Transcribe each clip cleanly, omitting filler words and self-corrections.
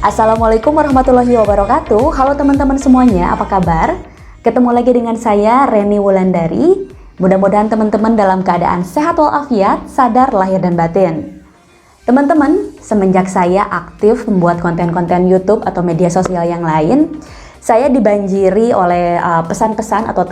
Assalamualaikum warahmatullahi wabarakatuh. Halo teman-teman semuanya, apa kabar? Ketemu lagi dengan saya, Reni Wulandari. Mudah-mudahan teman-teman dalam keadaan sehat walafiat, sadar lahir dan batin. Teman-teman, semenjak saya aktif membuat konten-konten YouTube atau media sosial yang lain, saya dibanjiri oleh pesan-pesan atau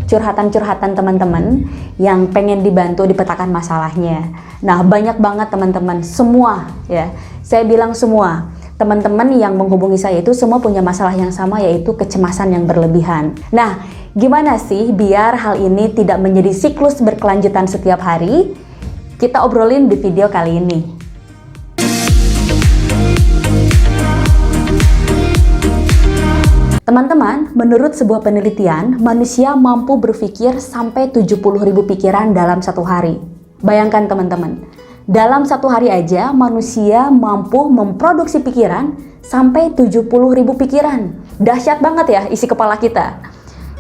curhatan-curhatan teman-teman yang pengen dibantu dipetakan masalahnya. Nah, banyak banget teman-teman, semua ya. Saya bilang semua, teman-teman yang menghubungi saya itu semua punya masalah yang sama, yaitu kecemasan yang berlebihan. Nah, gimana sih biar hal ini tidak menjadi siklus berkelanjutan setiap hari? Kita obrolin di video kali ini. Teman-teman, menurut sebuah penelitian, manusia mampu berpikir sampai 70.000 pikiran dalam satu hari. Bayangkan teman-teman, dalam satu hari aja manusia mampu memproduksi pikiran sampai 70.000 pikiran. Dahsyat banget ya isi kepala kita.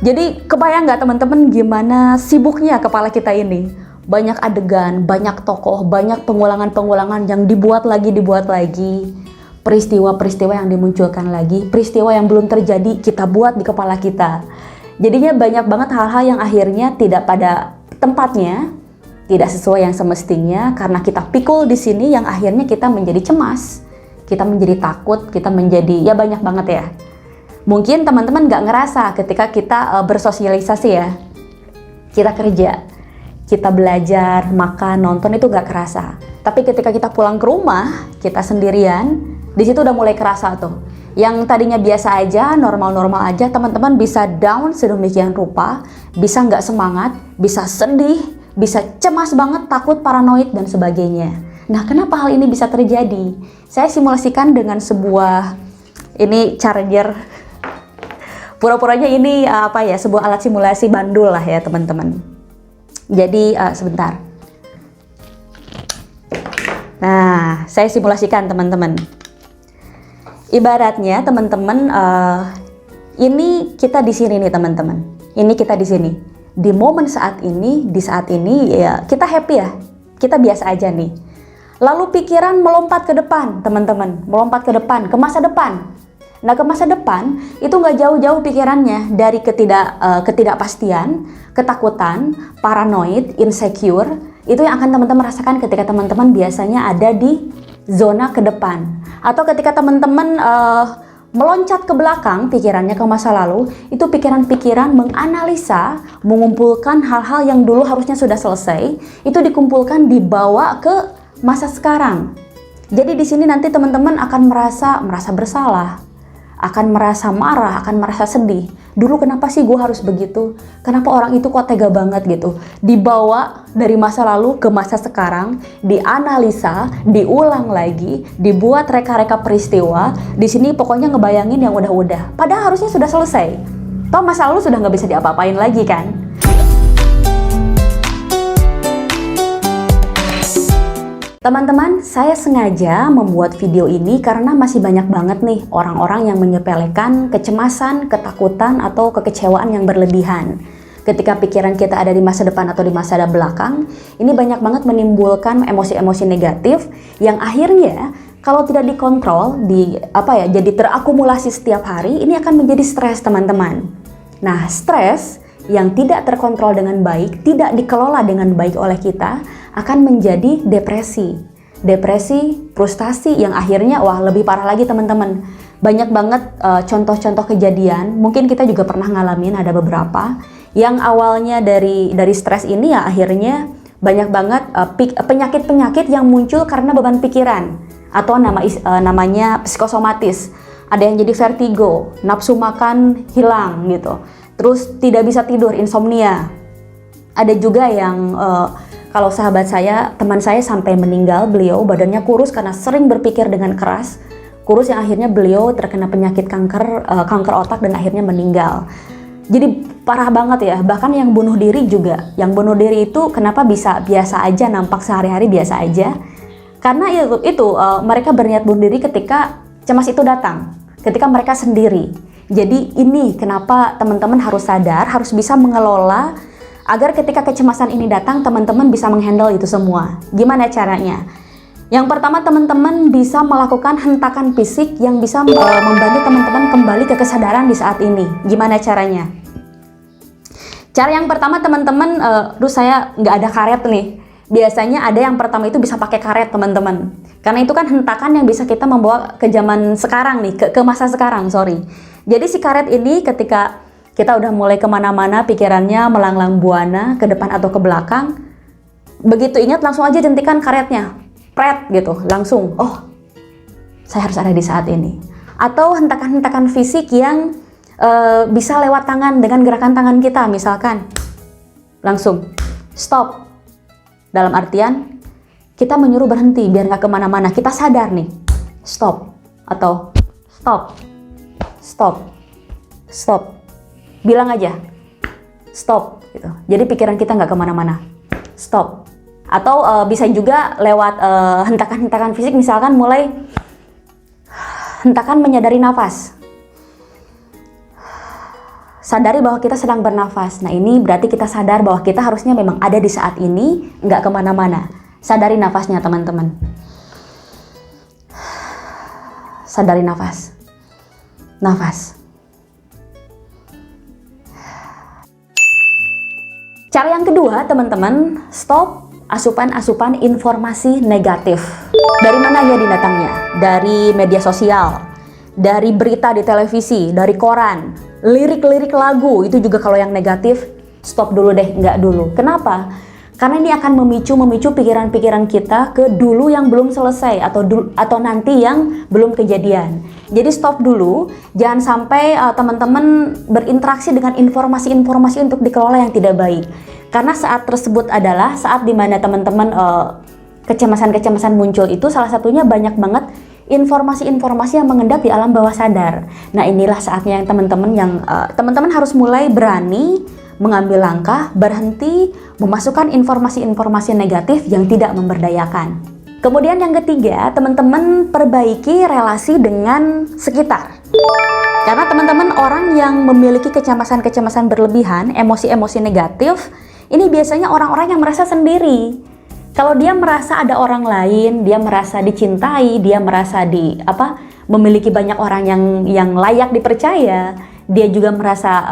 Jadi kebayang nggak teman-teman gimana sibuknya kepala kita ini? Banyak adegan, banyak tokoh, banyak pengulangan-pengulangan yang dibuat lagi. Peristiwa-peristiwa yang dimunculkan lagi, peristiwa yang belum terjadi kita buat di kepala kita. Jadinya banyak banget hal-hal yang akhirnya tidak pada tempatnya, tidak sesuai yang semestinya, karena kita pikul di sini yang akhirnya kita menjadi cemas, kita menjadi takut, kita menjadi ya banyak banget ya. Mungkin teman-teman nggak ngerasa ketika kita bersosialisasi ya, kita kerja, kita belajar, makan, nonton itu nggak kerasa. Tapi ketika kita pulang ke rumah, kita sendirian, di situ udah mulai kerasa tuh. Yang tadinya biasa aja, normal-normal aja, teman-teman bisa down sedemikian rupa, bisa nggak semangat, bisa sedih, bisa cemas banget, takut, paranoid, dan sebagainya. Nah, kenapa hal ini bisa terjadi? Saya simulasikan dengan sebuah, ini charger, pura-puranya ini sebuah alat simulasi bandul lah ya teman-teman. Jadi sebentar. Nah, saya simulasikan teman-teman. Ibaratnya teman-teman, ini kita di sini nih teman-teman. Ini kita di sini. Di momen saat ini, di saat ini ya kita happy ya, kita biasa aja nih. Lalu pikiran melompat ke depan teman-teman, melompat ke depan, ke masa depan. Nah, ke masa depan itu nggak jauh-jauh pikirannya dari ketidakpastian, ketakutan, paranoid, insecure. Itu yang akan teman-teman rasakan ketika teman-teman biasanya ada di zona ke depan. Atau ketika teman-teman meloncat ke belakang pikirannya ke masa lalu, itu pikiran-pikiran menganalisa, mengumpulkan hal-hal yang dulu harusnya sudah selesai, itu dikumpulkan dibawa ke masa sekarang. Jadi di sini nanti teman-teman akan merasa bersalah, akan merasa marah, akan merasa sedih. Dulu kenapa sih gue harus begitu? Kenapa orang itu kok tega banget gitu? Dibawa dari masa lalu ke masa sekarang, dianalisa, diulang lagi, dibuat reka-reka peristiwa. Di sini pokoknya ngebayangin yang udah-udah. Padahal harusnya sudah selesai. Toh masa lalu sudah nggak bisa diapa-apain lagi kan? Teman-teman, saya sengaja membuat video ini karena masih banyak banget nih orang-orang yang menyepelekan kecemasan, ketakutan, atau kekecewaan yang berlebihan. Ketika pikiran kita ada di masa depan atau di masa belakang, ini banyak banget menimbulkan emosi-emosi negatif yang akhirnya kalau tidak dikontrol, jadi terakumulasi setiap hari, ini akan menjadi stres teman-teman. Nah, stres yang tidak terkontrol dengan baik, tidak dikelola dengan baik oleh kita, akan menjadi depresi, frustasi yang akhirnya lebih parah lagi teman-teman. Banyak banget contoh-contoh kejadian, mungkin kita juga pernah ngalamin, ada beberapa yang awalnya dari stres ini ya akhirnya banyak banget penyakit-penyakit yang muncul karena beban pikiran atau namanya psikosomatis. Ada yang jadi vertigo, nafsu makan hilang gitu, terus tidak bisa tidur, insomnia. Ada juga yang kalau sahabat saya, teman saya sampai meninggal, beliau badannya kurus karena sering berpikir dengan keras. Kurus yang akhirnya beliau terkena penyakit kanker otak dan akhirnya meninggal. Jadi parah banget ya, bahkan yang bunuh diri juga. Yang bunuh diri itu kenapa bisa biasa aja, nampak sehari-hari biasa aja? Karena itu mereka berniat bunuh diri ketika cemas itu datang, ketika mereka sendiri. Jadi ini kenapa teman-teman harus sadar, harus bisa mengelola agar ketika kecemasan ini datang, teman-teman bisa menghandle itu semua. Gimana caranya? Yang pertama, teman-teman bisa melakukan hentakan fisik yang bisa membantu teman-teman kembali ke kesadaran di saat ini. Gimana caranya? Cara yang pertama, teman-teman, saya nggak ada karet nih. Biasanya ada yang pertama itu bisa pakai karet, teman-teman. Karena itu kan hentakan yang bisa kita membawa ke zaman sekarang nih, ke masa sekarang, sorry. Jadi si karet ini ketika kita udah mulai kemana-mana, pikirannya melanglang buana ke depan atau ke belakang, begitu ingat langsung aja hentikan karetnya. Pret gitu, langsung, oh saya harus ada di saat ini. Atau hentakan-hentakan fisik yang bisa lewat tangan dengan gerakan tangan kita, misalkan langsung stop, dalam artian kita menyuruh berhenti biar nggak kemana-mana, kita sadar nih, stop, atau stop, stop, stop, bilang aja stop gitu. Jadi pikiran kita nggak kemana-mana, stop. Atau bisa juga lewat hentakan-hentakan fisik, misalkan mulai hentakan menyadari nafas. Sadari bahwa kita sedang bernafas. Nah ini berarti kita sadar bahwa kita harusnya memang ada di saat ini, nggak kemana-mana. Sadari nafasnya, teman-teman. Sadari nafas. Nafas. Cara yang kedua, teman-teman, stop asupan-asupan informasi negatif. Dari mana ya datangnya? Dari media sosial, dari berita di televisi, dari koran, lirik-lirik lagu, itu juga kalau yang negatif, stop dulu deh, enggak dulu. Kenapa? Karena ini akan memicu pikiran-pikiran kita ke dulu yang belum selesai atau nanti yang belum kejadian. Jadi stop dulu, jangan sampai teman-teman berinteraksi dengan informasi-informasi untuk dikelola yang tidak baik. Karena saat tersebut adalah saat dimana teman-teman kecemasan-kecemasan muncul itu, salah satunya banyak banget informasi-informasi yang mengendap di alam bawah sadar. Nah inilah saatnya yang teman-teman harus mulai berani mengambil langkah, berhenti memasukkan informasi-informasi negatif yang tidak memberdayakan. Kemudian yang ketiga, teman-teman perbaiki relasi dengan sekitar. Karena teman-teman orang yang memiliki kecemasan-kecemasan berlebihan, emosi-emosi negatif, ini biasanya orang-orang yang merasa sendiri. Kalau dia merasa ada orang lain, dia merasa dicintai, dia merasa memiliki banyak orang yang layak dipercaya, dia juga merasa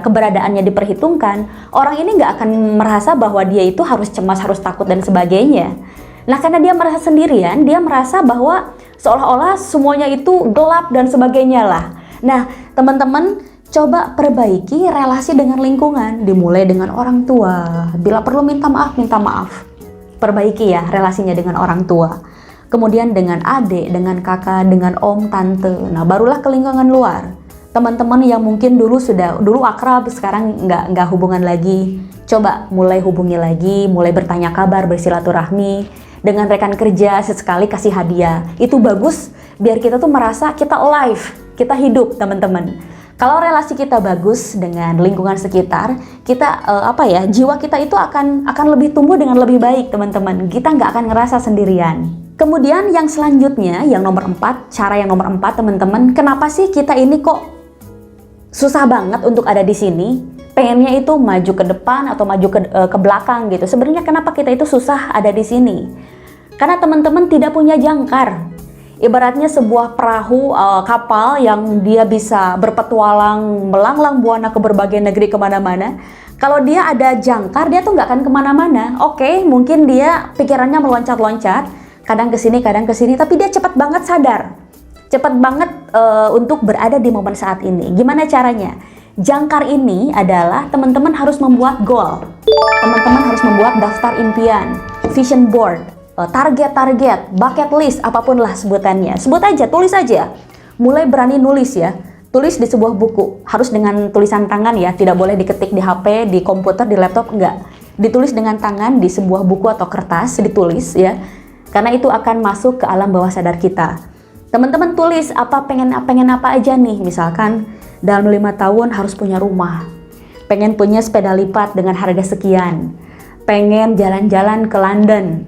keberadaannya diperhitungkan, orang ini nggak akan merasa bahwa dia itu harus cemas, harus takut dan sebagainya. Nah karena dia merasa sendirian, dia merasa bahwa seolah-olah semuanya itu gelap dan sebagainya lah. Nah teman-teman, coba perbaiki relasi dengan lingkungan, dimulai dengan orang tua. Bila perlu minta maaf. Perbaiki ya relasinya dengan orang tua. Kemudian dengan adik, dengan kakak, dengan om, tante. Nah barulah ke lingkungan luar. Teman-teman yang mungkin dulu akrab, sekarang nggak hubungan lagi. Coba mulai hubungi lagi, mulai bertanya kabar, bersilaturahmi. Dengan rekan kerja sesekali kasih hadiah. Itu bagus biar kita tuh merasa kita alive, kita hidup, teman-teman. Kalau relasi kita bagus dengan lingkungan sekitar, kita jiwa kita itu akan lebih tumbuh dengan lebih baik, teman-teman. Kita nggak akan ngerasa sendirian. Kemudian yang selanjutnya, cara yang nomor 4, teman-teman, kenapa sih kita ini kok susah banget untuk ada di sini? Pengennya itu maju ke depan atau maju ke belakang gitu. Sebenarnya kenapa kita itu susah ada di sini? Karena teman-teman tidak punya jangkar. Ibaratnya sebuah perahu kapal yang dia bisa berpetualang melanglang buana ke berbagai negeri kemana-mana. Kalau dia ada jangkar, dia tuh nggak akan kemana-mana. Oke, mungkin dia pikirannya meloncat-loncat, kadang ke sini, tapi dia cepat banget sadar, cepat banget untuk berada di momen saat ini. Gimana caranya? Jangkar ini adalah teman-teman harus membuat goal, teman-teman harus membuat daftar impian, vision board, target-target, bucket list, apapun lah sebutannya. Sebut aja, tulis aja. Mulai berani nulis ya. Tulis di sebuah buku. Harus dengan tulisan tangan ya. Tidak boleh diketik di HP, di komputer, di laptop, enggak. Ditulis dengan tangan di sebuah buku atau kertas, ditulis ya. Karena itu akan masuk ke alam bawah sadar kita. Teman-teman tulis pengen apa aja nih. Misalkan dalam 5 tahun harus punya rumah. Pengen punya sepeda lipat dengan harga sekian. Pengen jalan-jalan ke London.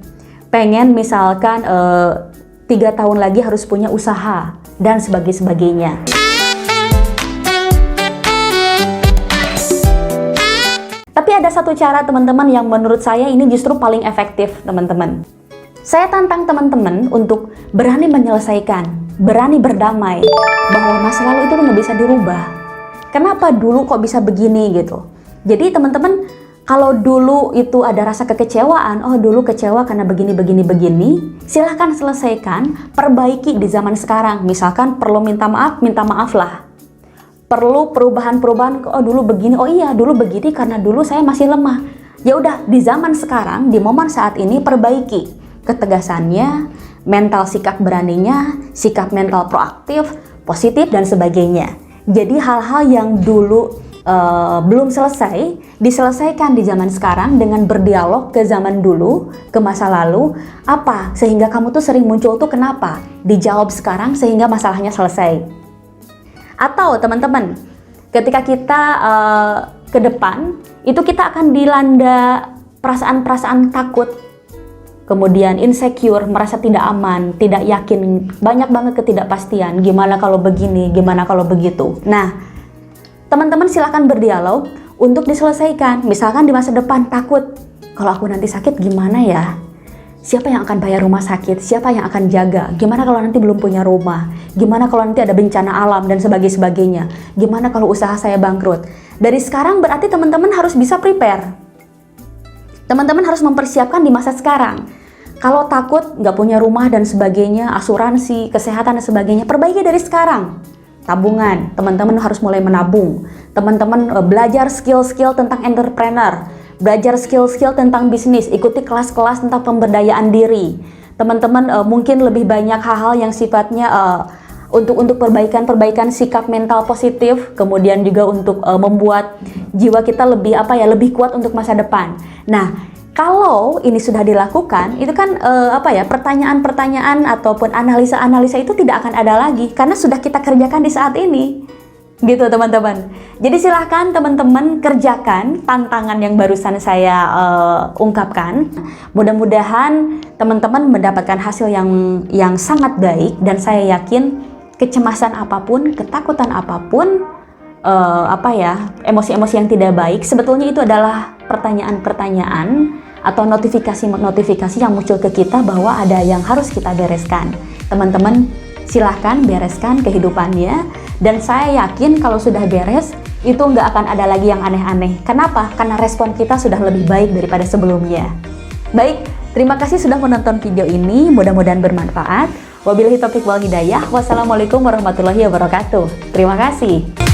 Pengen misalkan 3 tahun lagi harus punya usaha dan sebagainya. Tapi ada satu cara teman-teman yang menurut saya ini justru paling efektif, teman-teman. Saya tantang teman-teman untuk berani menyelesaikan, berani berdamai, bahwa masa lalu itu nggak bisa dirubah. Kenapa dulu kok bisa begini gitu. Jadi teman-teman, kalau dulu itu ada rasa kekecewaan, oh dulu kecewa karena begini, silahkan selesaikan, perbaiki di zaman sekarang. Misalkan perlu minta maaf lah. Perlu perubahan-perubahan, oh dulu begini, oh iya dulu begini karena dulu saya masih lemah. Ya udah, di zaman sekarang, di momen saat ini perbaiki ketegasannya, mental sikap beraninya, sikap mental proaktif, positif dan sebagainya. Jadi hal-hal yang dulu belum selesai, diselesaikan di zaman sekarang dengan berdialog ke zaman dulu, ke masa lalu, apa sehingga kamu tuh sering muncul tuh kenapa? Dijawab sekarang sehingga masalahnya selesai. Atau teman-teman, ketika kita ke depan, itu kita akan dilanda perasaan-perasaan takut, kemudian insecure, merasa tidak aman, tidak yakin, banyak banget ketidakpastian, gimana kalau begini, gimana kalau begitu. Nah, teman-teman silahkan berdialog untuk diselesaikan. Misalkan di masa depan takut, kalau aku nanti sakit gimana ya? Siapa yang akan bayar rumah sakit? Siapa yang akan jaga? Gimana kalau nanti belum punya rumah? Gimana kalau nanti ada bencana alam dan sebagainya? Gimana kalau usaha saya bangkrut? Dari sekarang berarti teman-teman harus bisa prepare. Teman-teman harus mempersiapkan di masa sekarang. Kalau takut nggak punya rumah dan sebagainya, asuransi, kesehatan dan sebagainya, perbaiki dari sekarang. Tabungan, teman-teman harus mulai menabung. Teman-teman belajar skill-skill tentang entrepreneur, belajar skill-skill tentang bisnis, ikuti kelas-kelas tentang pemberdayaan diri. Teman-teman mungkin lebih banyak hal-hal yang sifatnya untuk perbaikan sikap mental positif, kemudian juga untuk membuat jiwa kita lebih kuat untuk masa depan. Nah, kalau ini sudah dilakukan, itu kan pertanyaan-pertanyaan ataupun analisa-analisa itu tidak akan ada lagi karena sudah kita kerjakan di saat ini. Gitu teman-teman. Jadi silahkan teman-teman kerjakan tantangan yang barusan saya ungkapkan. Mudah-mudahan teman-teman mendapatkan hasil yang sangat baik, dan saya yakin kecemasan apapun, ketakutan apapun, emosi-emosi yang tidak baik, sebetulnya itu adalah pertanyaan-pertanyaan atau notifikasi yang muncul ke kita bahwa ada yang harus kita bereskan. Teman-teman silahkan bereskan kehidupannya, dan saya yakin kalau sudah beres itu nggak akan ada lagi yang aneh-aneh. Kenapa? Karena respon kita sudah lebih baik daripada sebelumnya. Baik, terima kasih sudah menonton video ini, mudah-mudahan bermanfaat. Wabillahi taufiq wal hidayah. Wassalamualaikum warahmatullahi wabarakatuh. Terima kasih.